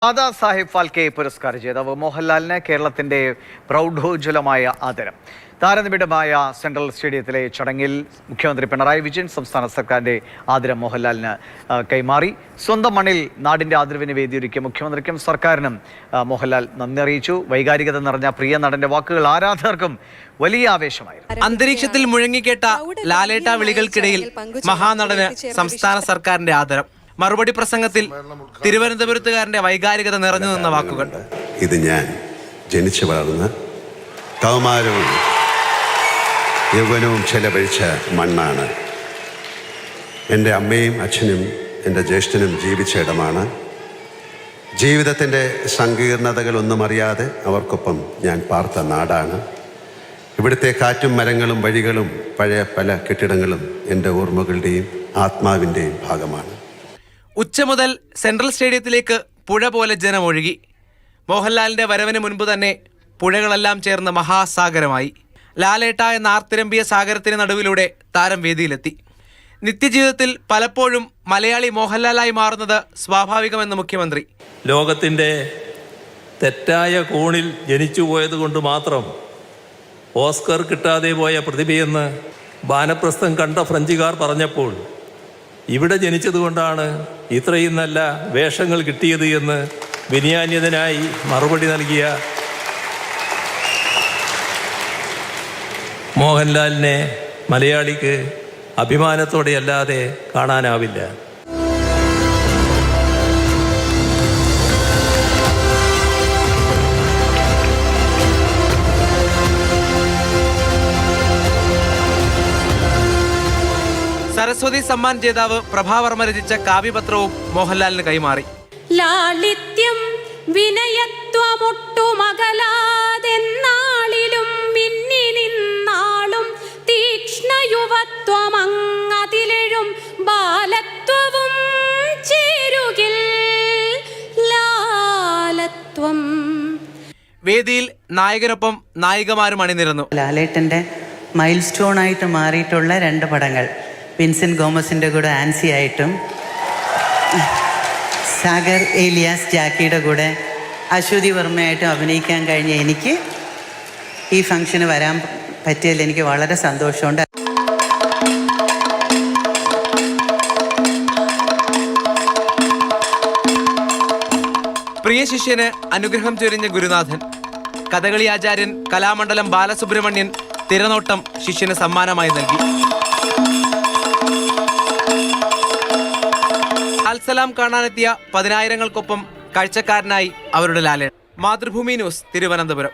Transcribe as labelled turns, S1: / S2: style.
S1: ദാദാ സാഹിബ് ഫാൽക്കെ പുരസ്കാര ജേതാവ് മോഹൻലാലിന് കേരളത്തിന്റെ പ്രൗഢോജ്വലമായ ആദരം. താരനിബിഡമായ സെൻട്രൽ സ്റ്റേഡിയത്തിലെ ചടങ്ങിൽ മുഖ്യമന്ത്രി പിണറായി വിജയൻ സംസ്ഥാന സർക്കാരിന്റെ ആദരം മോഹൻലാലിന് കൈമാറി. സ്വന്തം മണ്ണിൽ നാടിന്റെ ആദരവിന് വേദിയൊരുക്കിയ മുഖ്യമന്ത്രിക്കും സർക്കാരിനും മോഹൻലാൽ നന്ദി അറിയിച്ചു. വൈകാരികത നിറഞ്ഞ പ്രിയ നടന്റെ വാക്കുകൾ ആരാധകർക്കും വലിയ ആവേശമായിരുന്നു.
S2: അന്തരീക്ഷത്തിൽ മുഴങ്ങിക്കേട്ട ലാലേട്ട വിളികൾക്കിടയിൽ മഹാനടന് സംസ്ഥാന സർക്കാരിന്റെ ആദരം. മറുപടി പ്രസംഗത്തിൽ തിരുവനന്തപുരത്തുകാരന്റെ വൈകാരികത നിറഞ്ഞു നിന്ന വാക്കുകൾ.
S3: ഇത് ഞാൻ ജനിച്ചു വളർന്ന കൗമാരവും യൗവനവും ചെലവഴിച്ച മണ്ണാണ്. എൻ്റെ അമ്മയും അച്ഛനും എൻ്റെ ജ്യേഷ്ഠനും ജീവിച്ച ഇടമാണ്. ജീവിതത്തിൻ്റെ സങ്കീർണതകളൊന്നും അറിയാതെ അവർക്കൊപ്പം ഞാൻ പാർത്ത നാടാണ്. ഇവിടുത്തെ കാറ്റും മരങ്ങളും വഴികളും പഴയ പല കെട്ടിടങ്ങളും എൻ്റെ ഓർമ്മകളുടെയും ആത്മാവിൻ്റെയും ഭാഗമാണ്.
S2: ഉച്ച മുതൽ സെൻട്രൽ സ്റ്റേഡിയത്തിലേക്ക് പുഴ പോലെ ജനമൊഴുകി. മോഹൻലാലിന്റെ വരവിന് മുൻപ് തന്നെ പുഴകളെല്ലാം ചേർന്ന് മഹാസാഗരമായി. ലാലേട്ട എന്ന ആർത്തിരമ്പിയ സാഗരത്തിന് നടുവിലൂടെ താരം വേദിയിലെത്തി. നിത്യജീവിതത്തിൽ പലപ്പോഴും മലയാളി മോഹൻലാലായി മാറുന്നത് സ്വാഭാവികമെന്ന് മുഖ്യമന്ത്രി.
S4: ലോകത്തിൻ്റെ തെറ്റായ കോണിൽ ജനിച്ചു പോയത് കൊണ്ട് മാത്രം ഓസ്കർ കിട്ടാതെ പോയ പ്രതിഭയെന്ന് വാനപ്രസ്ഥം കണ്ട ഫ്രഞ്ചുകാർ പറഞ്ഞപ്പോൾ ഇവിടെ ജനിച്ചതുകൊണ്ടാണ് ഇത്രയും നല്ല വേഷങ്ങൾ കിട്ടിയത് എന്ന് വിനയാന്യതനായി മറുപടി നൽകിയ മോഹൻലാലിനെ മലയാളിക്ക് അഭിമാനത്തോടെയല്ലാതെ കാണാനാവില്ല.
S2: സരസ്വതി സമ്മാൻ ജേതാവ് പ്രഭാവർമ്മ രചിച്ച കാവ്യപത്രവും മോഹൻലാലിന് കൈമാറി.
S5: ലാളിത്യം വിനയത്വമൊട്ടുമകലാതെന്നാളിലും മിന്നി നിന്നാളും തീക്ഷ്ണയുവത്വമങ്ങതിലെഴും ബാലത്വവും ചേരുകിൽ ലാലത്വം.
S2: വേദിയിൽ നായകനൊപ്പം നായികമാരും അണിനിരന്നു.
S6: ലാലേട്ടൻ്റെ മൈൽ സ്റ്റോൺ ആയിട്ട് മാറിയിട്ടുള്ള 2 പടങ്ങൾ, വിൻസെൻ്റ് ഗോമസിൻ്റെ കൂടെ ആൻസി ആയിട്ടും സാഗർ ഏലിയാസ് ജാക്കിയുടെ കൂടെ അശ്വതി വർമ്മയായിട്ടും അഭിനയിക്കാൻ കഴിഞ്ഞ എനിക്ക് ഈ ഫംഗ്ഷന് വരാൻ പറ്റിയതിൽ എനിക്ക് വളരെ സന്തോഷമുണ്ട്.
S2: പ്രിയ ശിഷ്യന് അനുഗ്രഹം ചൊരിഞ്ഞ ഗുരുനാഥൻ. കഥകളി ആചാര്യൻ കലാമണ്ഡലം ബാലസുബ്രഹ്മണ്യൻ തിരനോട്ടം ശിഷ്യന് സമ്മാനമായി നൽകി. അൽസലാം കാണാനെത്തിയ 10,000-കൾക്കൊപ്പം കാഴ്ചക്കാരനായി അവരുടെ ലാലേട്ടൻ. മാതൃഭൂമി ന്യൂസ്, തിരുവനന്തപുരം.